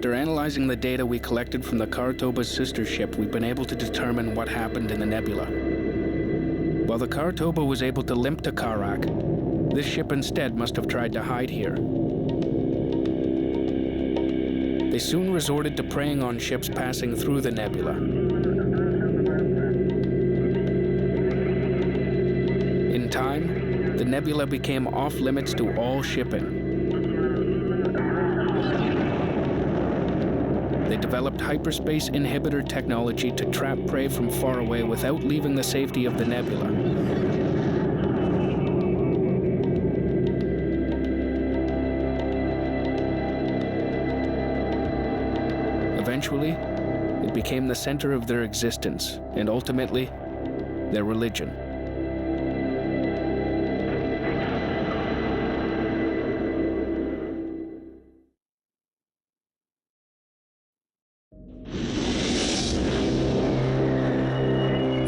After analyzing the data we collected from the Karatoba's sister ship, we've been able to determine what happened in the nebula. While the Karatoba was able to limp to Karak, this ship instead must have tried to hide here. They soon resorted to preying on ships passing through the nebula. In time, the nebula became off-limits to all shipping. They developed hyperspace inhibitor technology to trap prey from far away without leaving the safety of the nebula. Eventually, it became the center of their existence, and ultimately, their religion.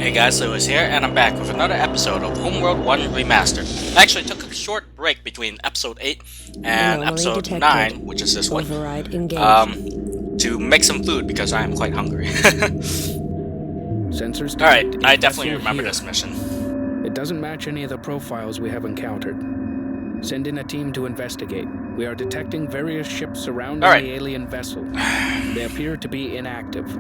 Hey guys, Lewis here, and I'm back with another episode of Homeworld 1 Remastered. I actually took a short break between episode 8 and episode 9, which is this one, to make some food because I am quite hungry. Sensors. Alright, I definitely remember this mission. It doesn't match any of the profiles we have encountered. Send in a team to investigate. We are detecting various ships surrounding the alien vessel. They appear to be inactive.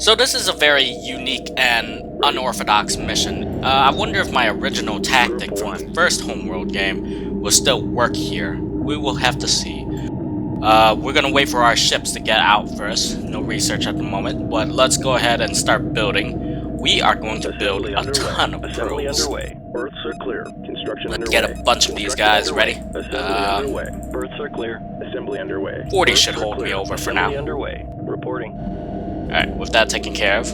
So this is a very unique and unorthodox mission. I wonder if my original tactic from the first Homeworld game will still work here. We will have to see. We're gonna wait for our ships to get out first. No research at the moment, but let's go ahead and start building. We are going to build a ton of probes. Berths are clear. Construction Let's underway. get a bunch of these guys ready. Assembly underway. Berths are clear. Assembly underway. 40 should hold me over for now. Assembly underway. Reporting. Alright, with that taken care of.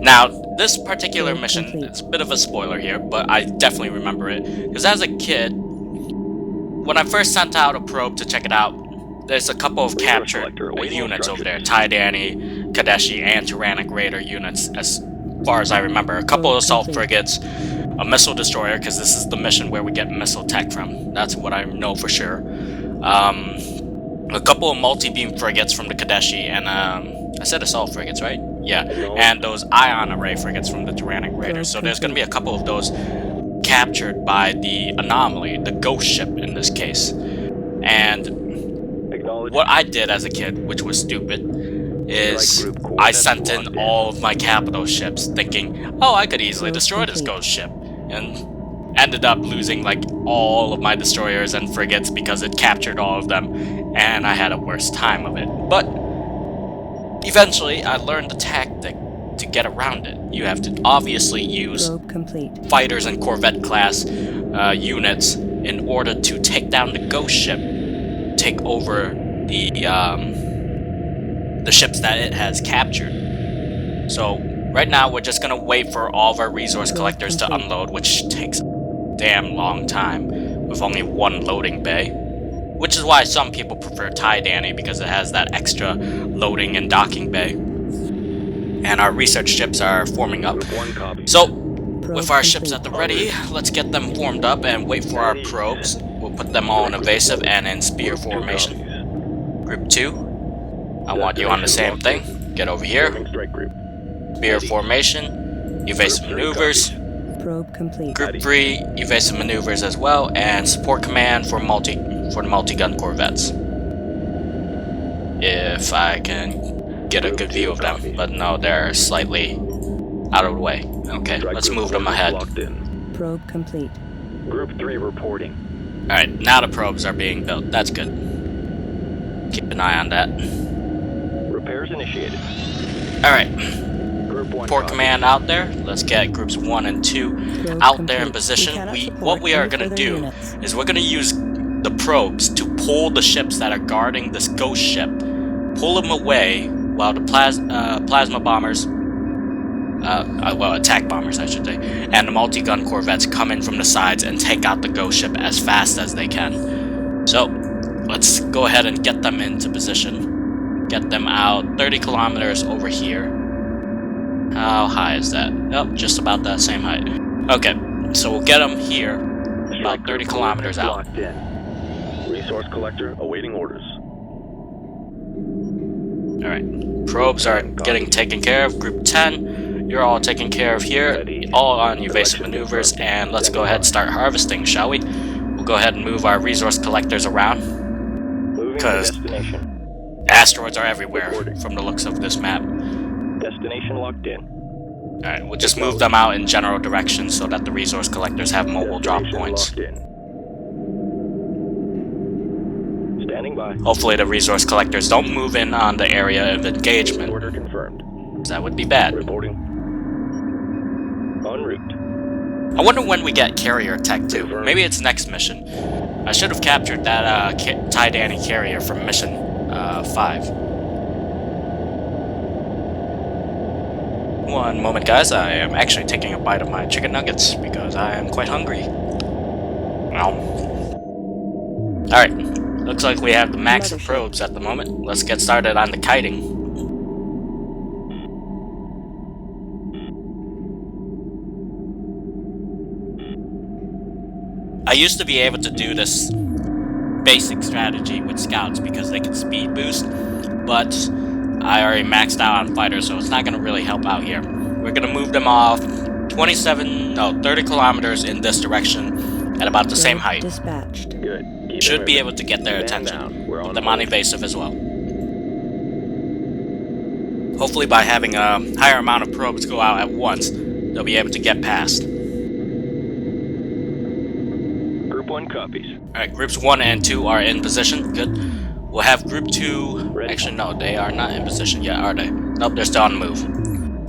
Now, this particular mission, it's a bit of a spoiler here, but I definitely remember it. Because as a kid, when I first sent out a probe to check it out, there's a couple of captured units over there. Taidani, Kadeshi, and Tyrannic Raider units, as far as I remember. A couple of assault frigates, a missile destroyer, because this is the mission where we get missile tech from. That's what I know for sure. A couple of multi-beam frigates from the Kadeshi, and I said assault frigates, right? Yeah, and those ion array frigates from the Tyrannic Raiders. So there's going to be a couple of those captured by the anomaly, the ghost ship in this case. And what I did as a kid, which was stupid, is I sent in all of my capital ships thinking, oh, I could easily destroy this ghost ship. And ended up losing like all of my destroyers and frigates because it captured all of them, and I had a worse time of it. But eventually, I learned the tactic to get around it. You have to obviously use fighters and Corvette class units in order to take down the ghost ship, take over the ships that it has captured. So right now, we're just gonna wait for all of our resource collectors to unload, which takes a damn long time with only one loading bay. Which is why some people prefer Taidani, because it has that extra loading and docking bay. And our research ships are forming up. So, with our ships at the ready, let's get them formed up and wait for our probes. We'll put them all in evasive and in spear formation. Group 2, I want you on the same thing. Get over here. Spear formation, evasive maneuvers. Probe complete. Group 3, evasive maneuvers as well, and support command for the multi-gun corvettes. If I can get a good view of them, but no, they're slightly out of the way. Okay, let's move them ahead. Probe complete. Group 3 reporting. Alright, now the probes are being built. That's good. Keep an eye on that. Repairs initiated. Alright. Support command out there. Let's get groups 1 and 2 out there in position. What we are going to do is we're going to use the probes to pull the ships that are guarding this ghost ship, pull them away while the plasma bombers, well, attack bombers I should say, and the multi-gun corvettes come in from the sides and take out the ghost ship as fast as they can. So let's go ahead and get them into position. Get them out 30 kilometers over here. How high is that? Oh, just about that same height. Okay, so we'll get them here, about 30 kilometers out. Resource collector awaiting orders. Alright, probes are getting taken care of. Group 10, you're all taken care of here. All on evasive maneuvers, and let's go ahead and start harvesting, shall we? We'll go ahead and move our resource collectors around, because asteroids are everywhere from the looks of this map. Destination locked in. Alright, we'll just move them out in general directions so that the resource collectors have mobile drop points. Standing by. Hopefully the resource collectors don't move in on the area of engagement. Order confirmed. That would be bad. Reporting. En route. I wonder when we get carrier tech too. Maybe it's next mission. I should have captured that TIE Danny carrier from mission 5. One moment, guys. I am actually taking a bite of my chicken nuggets because I am quite hungry. Alright, looks like we have the max of probes at the moment. Let's get started on the kiting. I used to be able to do this basic strategy with scouts because they can speed boost, but I already maxed out on fighters, so it's not going to really help out here. We're going to move them off 30 kilometers in this direction at about the same height. Dispatched. Good. Should be able to get their attention. Put them on evasive as well. Hopefully by having a higher amount of probes go out at once, they'll be able to get past. Group 1 copies. Alright, groups 1 and 2 are in position. Good. We'll have group 2... Actually, no, they are not in position yet, are they? Nope, they're still on the move.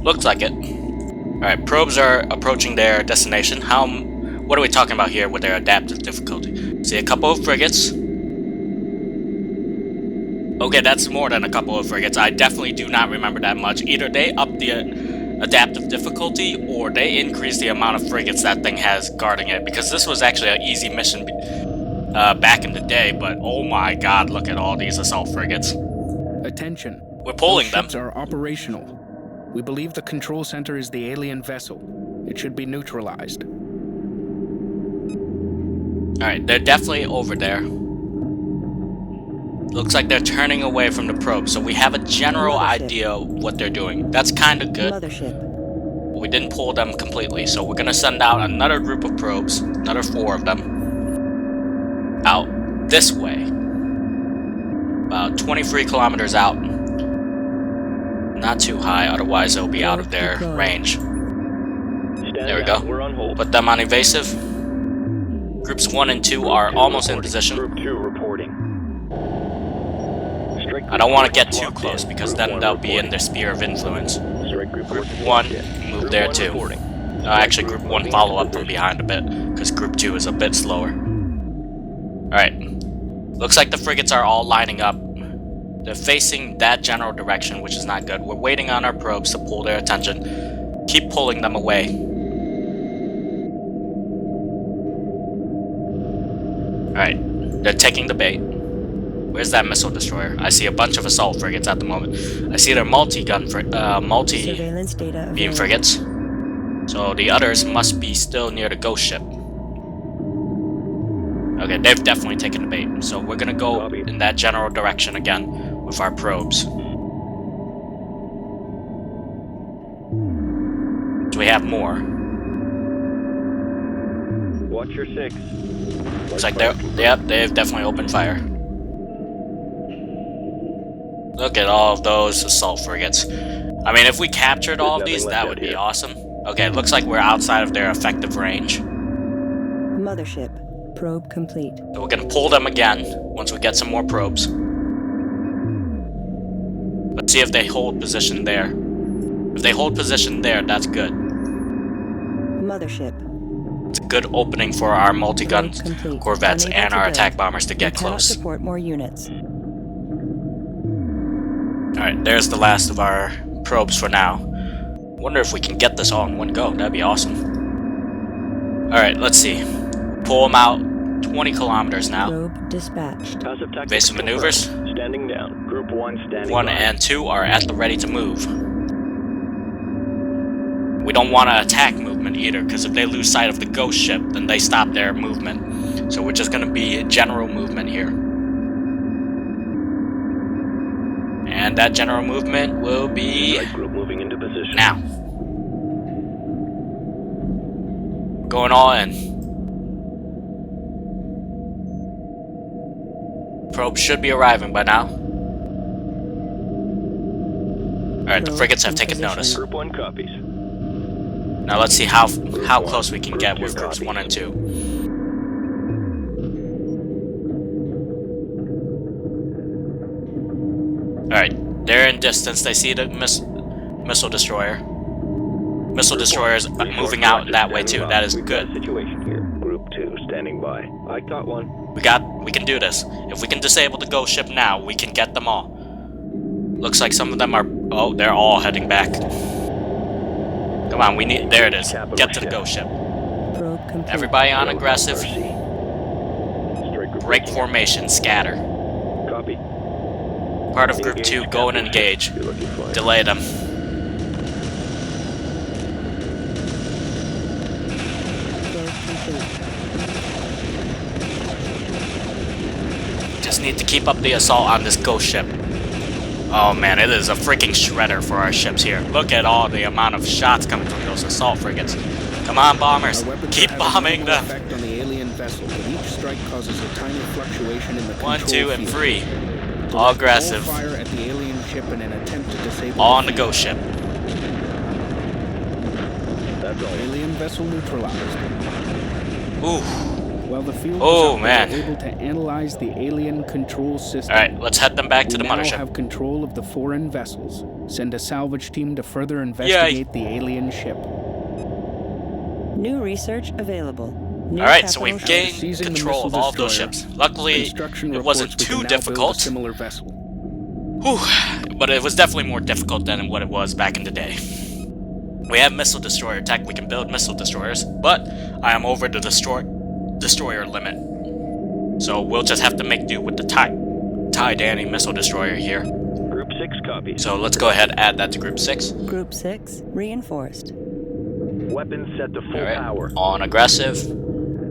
Looks like it. Alright, probes are approaching their destination. What are we talking about here with their adaptive difficulty? See a couple of frigates. Okay, that's more than a couple of frigates. I definitely do not remember that much. Either they up the adaptive difficulty, or they increase the amount of frigates that thing has guarding it. Because this was actually an easy mission back in the day, but oh my god, look at all these assault frigates. Attention. We're pulling them. Ships are operational. We believe the control center is the alien vessel. It should be neutralized. Alright, they're definitely over there. Looks like they're turning away from the probe, so we have a general idea of what they're doing. That's kind of good. Mothership. We didn't pull them completely, so we're gonna send out another group of probes, another 4 of them, out this way. About 23 kilometers out. Not too high, otherwise they'll be out of their range. There we go. We're on hold. Put them on evasive. Groups 1 and 2 are almost in position. Group 2 reporting. I don't want to get too close because then they'll be in their sphere of influence. Group 1, move there too. Actually, Group 1 follow up from behind a bit because Group 2 is a bit slower. Alright. Looks like the frigates are all lining up. They're facing that general direction, which is not good. We're waiting on our probes to pull their attention. Keep pulling them away. Alright, they're taking the bait. Where's that missile destroyer? I see a bunch of assault frigates at the moment. I see their multi-beam frigates. So the others must be still near the ghost ship. Okay, they've definitely taken the bait. So we're gonna go in that general direction again with our probes. So we have more. Watch your 6. Looks like they've definitely opened fire. Look at all of those assault frigates. I mean, if we captured all of these, that would be awesome. Okay, looks like we're outside of their effective range. Mothership. Probe complete. So we're gonna pull them again once we get some more probes. Let's see if they hold position there. If they hold position there, that's good. Mothership. It's a good opening for our multi-gun corvettes and our attack bombers to get close. Support more units. Alright, there's the last of our probes for now. Wonder if we can get this all in one go. That'd be awesome. Alright, let's see. Pull them out 20 kilometers now. Probe dispatched. Evasive maneuvers. Standing down. Group 1 standing 1 by. and 2 are at the ready to move. We don't want to attack movement either, because if they lose sight of the ghost ship, then they stop their movement. So we're just going to be general movement here. And that general movement will be Strike group moving into position. now. Going all in. Probe should be arriving by now. Alright, the Probe frigates have in taken position. notice. Group 1 copies. Now let's see how close we can get with groups 1 and 2. Alright, they're in distance. They see the missile destroyer. Missile destroyers moving out that way too. That is We've got a good. situation here. Group 2 standing by. I caught one. We can do this. If we can disable the ghost ship now, we can get them all. Looks like some of them are, oh, they're all heading back. Come on, we need, there it is. Get to the ghost ship. Probe complete. Everybody on aggressive. Strike group Break reaching. formation, scatter. Copy. Part of group 2, go and engage. You're looking fine. Delay them. Probe complete. Just need to keep up the assault on this ghost ship. Oh man, it is a freaking shredder for our ships here. Look at all the amount of shots coming from those assault frigates. Come on, bombers. Our weapons Keep have a bombing minimal them. effect on the alien vessel, but each strike causes a tiny fluctuation in the 1, control 2, and field. 3. Direct All aggressive. Fire at the alien ship in an attempt to disable All on the field. ghost ship. That's all. Alien vessel neutralized. Ooh. While the field Oh, was up, man. they were able to analyze the alien control system. Alright, let's head them back to the We now mothership. have control of the foreign vessels. Send a salvage team to further investigate the alien ship. New research available. New Alright, so capital we've ship. gained Seizing the control of missile all of those destroyer. ships. Luckily, Construction it reports wasn't we can too now build a difficult. similar vessel. Whew. But it was definitely more difficult than what it was back in the day. We have missile destroyer tech, we can build missile destroyers, but I am over the destroyer limit. So we'll just have to make do with the Danny missile destroyer here. Group 6 copies. So let's go ahead and add that to group 6. Group 6 reinforced. Weapons set to full Alright, power. on aggressive,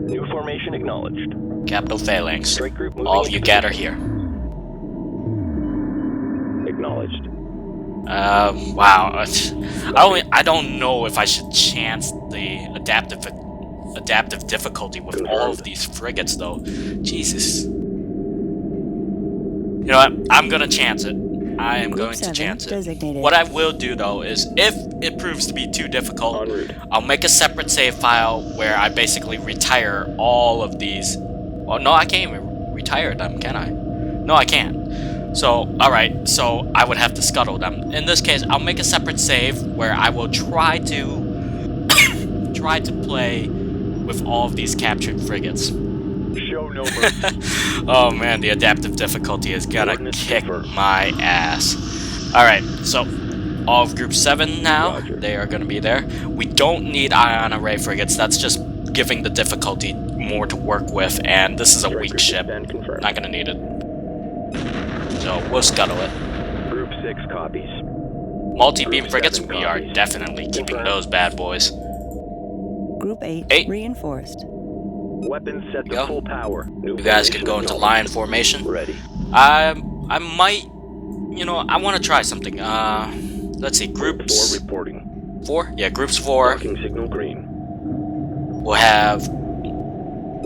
New formation acknowledged. capital phalanx. Strike group moving All of you into gather position. here. Acknowledged. Wow. I don't know if I should chance the adaptive difficulty with all of these frigates though. Jesus. You know what? I'm gonna chance it. I am Group going to 7 chance it. designated. What I will do though is, if it proves to be too difficult, En route. I'll make a separate save file where I basically retire all of these. Well, no, I can't even retire them, can I? No, I can't. So, alright, so I would have to scuttle them. In this case, I'll make a separate save where I will try to play with all of these captured frigates. Show no mercy. Oh man, the adaptive difficulty is gonna Coordinates kick confirmed. my ass. Alright, so all of group 7 now, Roger. they are gonna be there. We don't need ion array frigates, that's just giving the difficulty more to work with, and this is a Strike weak group ship. stand confirmed. Not gonna need it. So we'll scuttle it. Group 6 copies. Multi-beam Group frigates, 7 we are copies. definitely keeping Confirmed. those bad boys. Group 8 Eight. reinforced. Weapons set to Go. full power. New You guys can formation go into acknowledged. lion formation. Ready. I might, you know, I want to try something. Let's see, Group 4 groups reporting. 4? Yeah, groups 4 Docking signal green. will have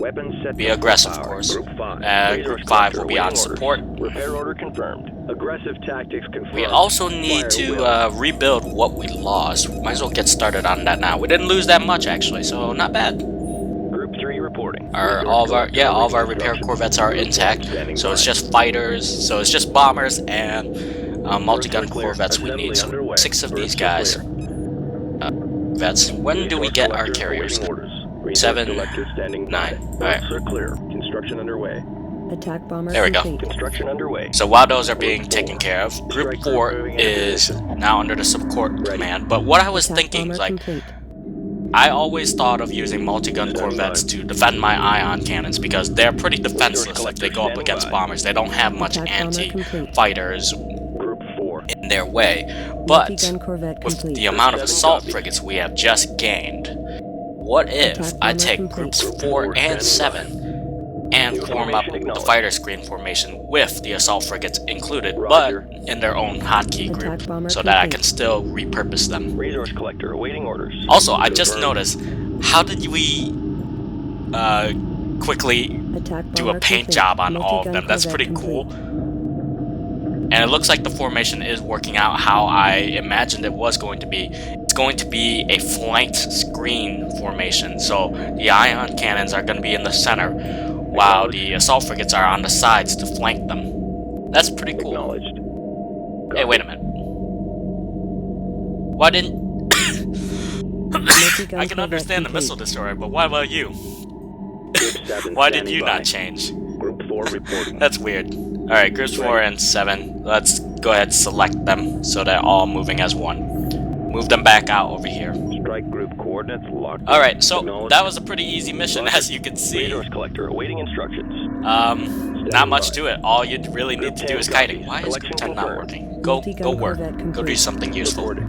Weapons set be to aggressive, full of power. course. Group 5. Group 5 will be on support. Repair order confirmed. Aggressive tactics confirmed. We also need Fire to will. rebuild what we lost. Might as well get started on that now. We didn't lose that much actually, so not bad. Group 3 reporting. All of our repair corvettes are intact. So it's just fighters. So it's just bombers and multi-gun corvettes. We need 6 of these guys. Vets. When do we get our carriers? 7, 9. Alright. Are clear. Construction underway. Attack bomber There we go. complete. Construction underway. So while those are being taken care of, Group 4 is now under the support command. But what I was Attack thinking, bomber like, complete. I always thought of using multi-gun corvettes to defend my ion cannons because they're pretty defenseless if they go up against bombers. They don't have much Attack bomber complete. anti-fighters Group 4. in their way. But Multi-gun corvette with complete. the amount of 7 assault copies. frigates we have just gained, what if Attack I bomber take complete. groups 4 and 7 and New form up formation the acknowledged. fighter screen formation with the assault frigates included, Roger. but in their own hotkey Attack group, bomber so that I complete. can still repurpose them. Resource collector awaiting orders. Also, I just Confirmed. noticed, how did we quickly Attack do a bomber paint complete. job on all of Multi-gun them? That's corvette pretty cool. complete. And it looks like the formation is working out how I imagined it was going to be. It's going to be a flanked screen formation, so the ion cannons are going to be in the center, while the assault frigates are on the sides to flank them. That's pretty cool. Acknowledged. Hey, wait a minute. Why didn't... Multi-gun I can corvette understand the complete. missile destroyer, but why about you? Group 7 Why did standing you by. not change? Group 4 reporting. That's weird. Alright, groups 4 and 7. Let's go ahead and select them so they're all moving as one. Move them back out over here. Strike group coordinates locked. Alright, so Acknowledged. that was a pretty easy mission, Roger. as you can see. Resource collector awaiting instructions. Not much to it. All you really need to do Group is 10 kiting. copies. Why is Collection group 10 not confirmed. working? Go Multi-gun work. corvette Go do complete. something useful. Reported.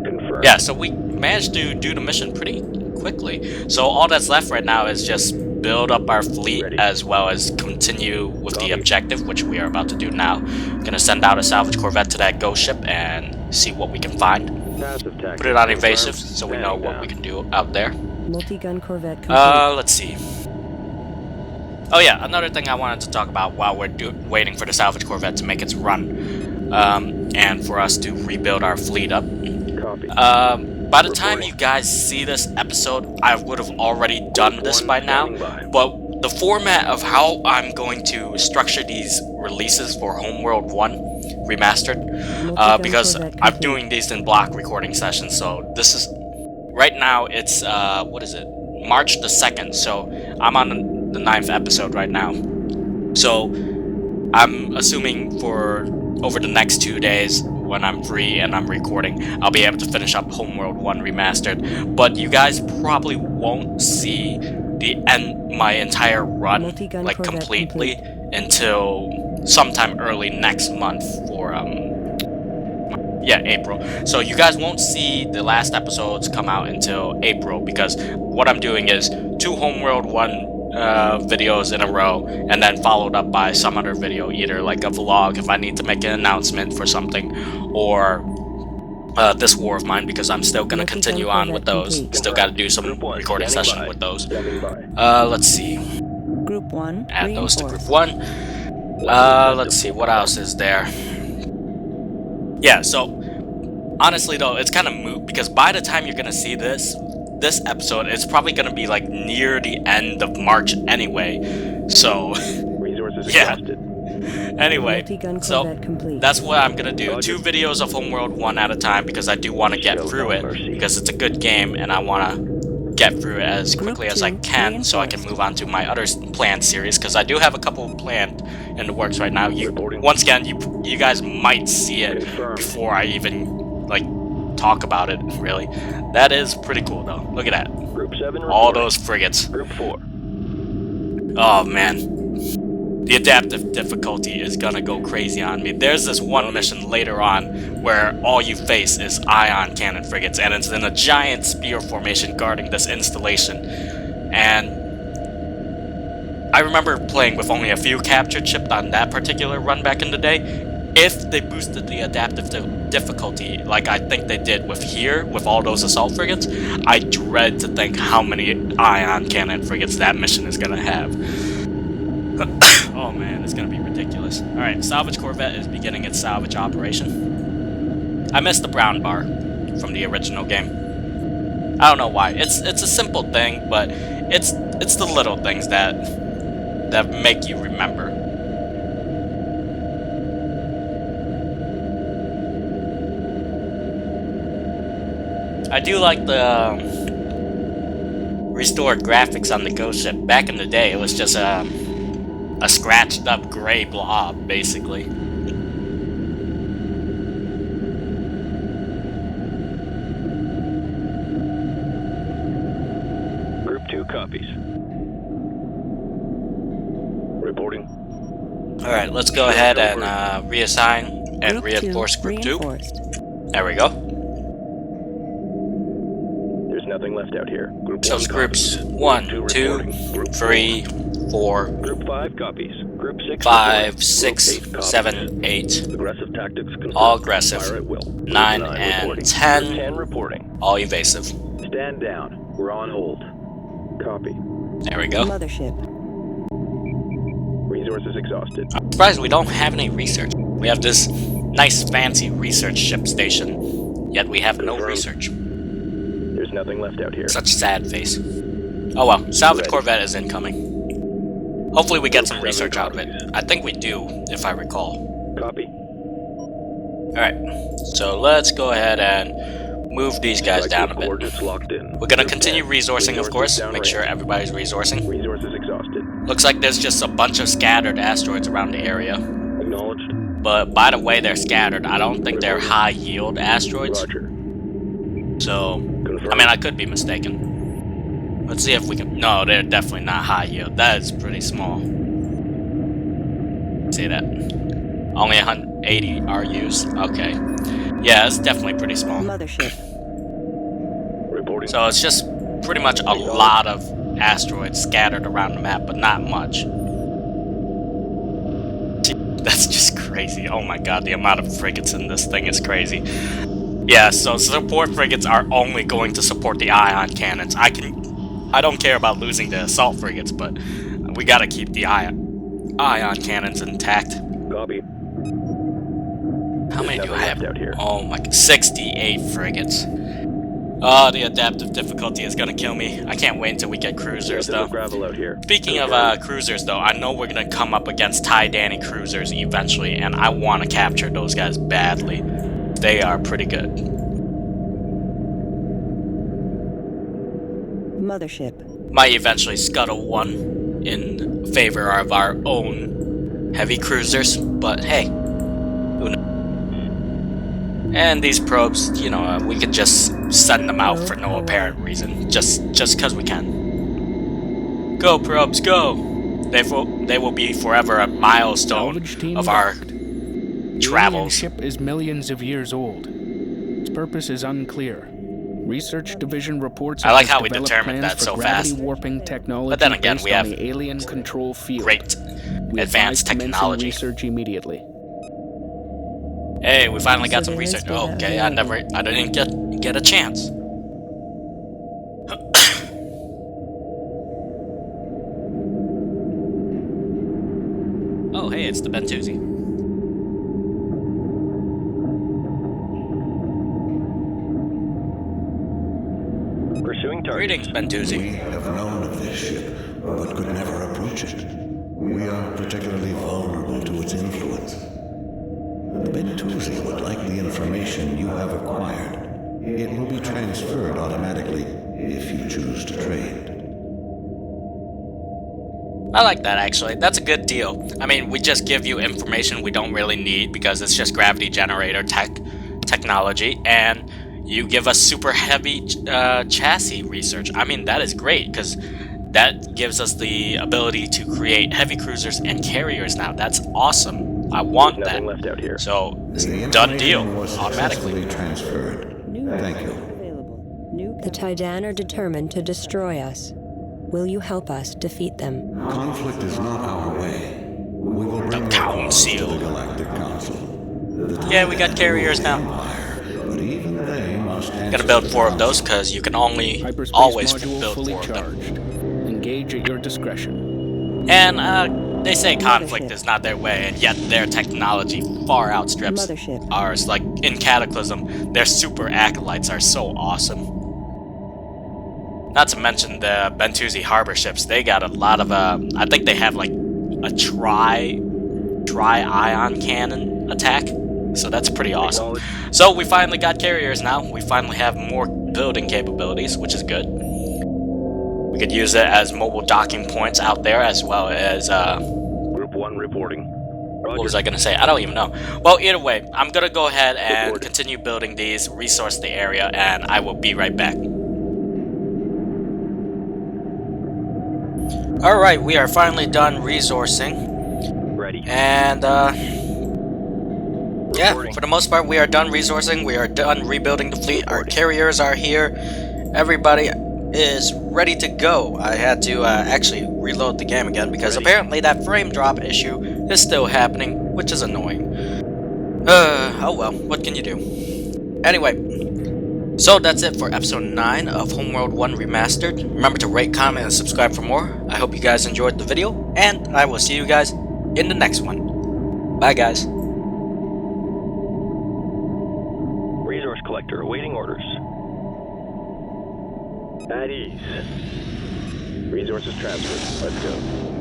Confirmed. Yeah, so we managed to do the mission pretty quickly. So all that's left right now is just build up our fleet Ready. as well as continue with the Copy. objective, which we are about to do now. Gonna send out a salvage corvette to that ghost ship and see what we can find. Passive tactics. Put it on confirmed. evasive so we know Standing what down. we can do out there. Multi-gun corvette complete. Let's see. Oh yeah, another thing I wanted to talk about while we're waiting for the salvage corvette to make its run, and for us to rebuild our fleet up. Copy. By the time you guys see this episode, I would have already done this by now, but the format of how I'm going to structure these releases for Homeworld 1 Remastered, Multi-gun because corvette I'm complete. doing these in block recording sessions, so this is, right now it's, what is it, March the 2nd, so I'm on the 9th episode right now. So, I'm assuming for over the next 2 days, when I'm free and I'm recording, I'll be able to finish up Homeworld 1 Remastered, but you guys probably won't see my entire run, Multi-gun like, corvette completely until sometime early next month for, April. So you guys won't see the last episodes come out until April, because what I'm doing is 2 Homeworld 1 videos in a row, and then followed up by some other video, either like a vlog if I need to make an announcement for something, or this war of mine, because I'm still gonna Multi-gun continue on with corvette those. complete. Still gotta do some Group 1 recording standing session by. with those. Standing by. Let's see. Group 1 Add those to reinforced. group 1. Let's see, what else is there? Yeah, so honestly though, it's kind of moot, because by the time you're gonna see this episode, it's probably gonna be like near the end of March anyway. So Resources Yeah. exhausted. anyway, Multi-gun so corvette complete. that's what I'm gonna do. Roger. 2 videos of Homeworld 1 at a time, because I do want to get Show through no it, mercy. because it's a good game and I want to get through it as Group quickly as I 2 can, so I can reinforced. move on to my other planned series, because I do have a couple planned in the works right now. Reporting. Once again, you guys might see it Confirmed. before I even like talk about it. Really, that is pretty cool though. Look at that, Group 7 all reporting. those frigates. Group 4. Oh man. The adaptive difficulty is gonna go crazy on me. There's this one mission later on where all you face is ion cannon frigates, and it's in a giant spear formation guarding this installation. And I remember playing with only a few captured ships on that particular run back in the day. If they boosted the adaptive difficulty like I think they did with here, with all those assault frigates, I dread to think how many ion cannon frigates that mission is gonna have. Oh man, it's gonna be ridiculous. Alright, salvage corvette is beginning its salvage operation. I missed the brown bar from the original game. I don't know why. It's a simple thing, but it's the little things that make you remember. I do like the restored graphics on the ghost ship. Back in the day, it was just a scratched up gray blob, basically. Group 2 copies. Reporting. Alright, let's go ahead and reassign and Group 2 reinforce group 2. reinforced. There we go. There's nothing left out here. Group So 1 groups copies. 1, Group 2, reporting. Group 3, 4, Group 5 copies. Group 6 5, reporting. 6, Group 8 copies. 7, 8. Aggressive tactics confirmed. All aggressive. Fire at will. Group 9 9 and reporting. 10. Group 10 reporting. All evasive. Stand down. We're on hold. Copy. There we go. Mothership. Resources exhausted. I'm surprised we don't have any research. We have this nice fancy research ship station, yet we have no Confirmed. research. There's nothing left out here. Such sad face. Oh well, salvage Ready. corvette is incoming. Hopefully we get some Group 7 research out of it. copies. I think we do, if I recall. Copy. Alright, so let's go ahead and move these guys Strike down a group bit. coordinates locked in. We're gonna Group continue 10. resourcing, of Resources course. downrange. Make sure everybody's resourcing. Resources exhausted. Looks like there's just a bunch of scattered asteroids around the area. Acknowledged. But by the way they're scattered, I don't think they're high yield asteroids. Roger. So, I mean, I could be mistaken. Let's see if we can... No, they're definitely not high yield. That is pretty small. See that? Only 180 are used. Okay. Yeah, it's definitely pretty small. Mothership. Reporting. So it's just pretty much a lot of asteroids scattered around the map, but not much. That's just crazy. Oh my god, the amount of frigates in this thing is crazy. Yeah, so support frigates are only going to support the ion cannons. I don't care about losing the assault frigates, but we gotta keep the ion cannons intact. Copy. How many do I have? Out here. Oh my, 68 frigates. Oh, the adaptive difficulty is gonna kill me. I can't wait until we get cruisers, though. Gravel out here. Speaking of cruisers, though, I know we're gonna come up against Ty Danny cruisers eventually, and I want to capture those guys badly. They are pretty good. Mothership. Might eventually scuttle one in favor of our own heavy cruisers, but hey, who knows? And these probes, you know, we could just send them out for no apparent reason, just because we can. Go probes, go! They will be forever a milestone Salvage team of our docked. The travels. alien ship is millions of years old. Its purpose is unclear. Research Division reports. I like it has how we developed determined plans that for so gravity fast. warping technology But then again, based we on have the alien control field. great We advanced advise commencing technology. research immediately. Hey, we finally got some Surveillance research. data Okay, I didn't get a chance. Oh, hey, it's the Bentuzi. Pursuing target. Greetings, We Bentuzi. have known of this ship, but could never approach it. We are particularly vulnerable to its influence. Bentuzi would like the information you have acquired. It will be transferred automatically if you choose to trade. I like that, actually. That's a good deal. I mean, we just give you information we don't really need because it's just gravity generator technology, and you give us super heavy chassis research. I mean, that is great because that gives us the ability to create heavy cruisers and carriers now. That's awesome. I want that. Nothing left out here. So, The done deal, information was automatically. successfully transferred. Thank you. Available. New The Taidan are determined to destroy us. Will you help us defeat them? Conflict is not our way. We will bring The their cause to Council. the Galactic Council. The Yeah, we got carriers now. Empire, but even they must Gonna build 4 of those because you can only Hyperspace always module build fully 4 of them. charged. Engage at your discretion. And they say conflict is not their way, and yet their technology far outstrips Mothership. ours. Like in Cataclysm, their super acolytes are so awesome. Not to mention the Bentuzi harbor ships. They got a lot of I think they have like a tri-ion cannon attack. So that's pretty awesome. So we finally got carriers now. We finally have more building capabilities, which is good. We could use it as mobile docking points out there, as well as Group 1 reporting. what was I gonna say? I don't even know. Well, either way, I'm gonna go ahead and continue building these, resource the area, and I will be right back. Alright, we are finally done resourcing. Ready. And, yeah, for the most part, we are done resourcing. We are done rebuilding the fleet. Our carriers are here. everybody is ready to go. I had to actually reload the game again because apparently that frame drop issue is still happening, which is annoying. Oh well, what can you do? Anyway, so that's it for episode 9 of Homeworld 1 Remastered. Remember to rate, comment, and subscribe for more. I hope you guys enjoyed the video, and I will see you guys in the next one. Bye guys. Resource collector awaiting orders. At ease. Resources transferred. Let's go.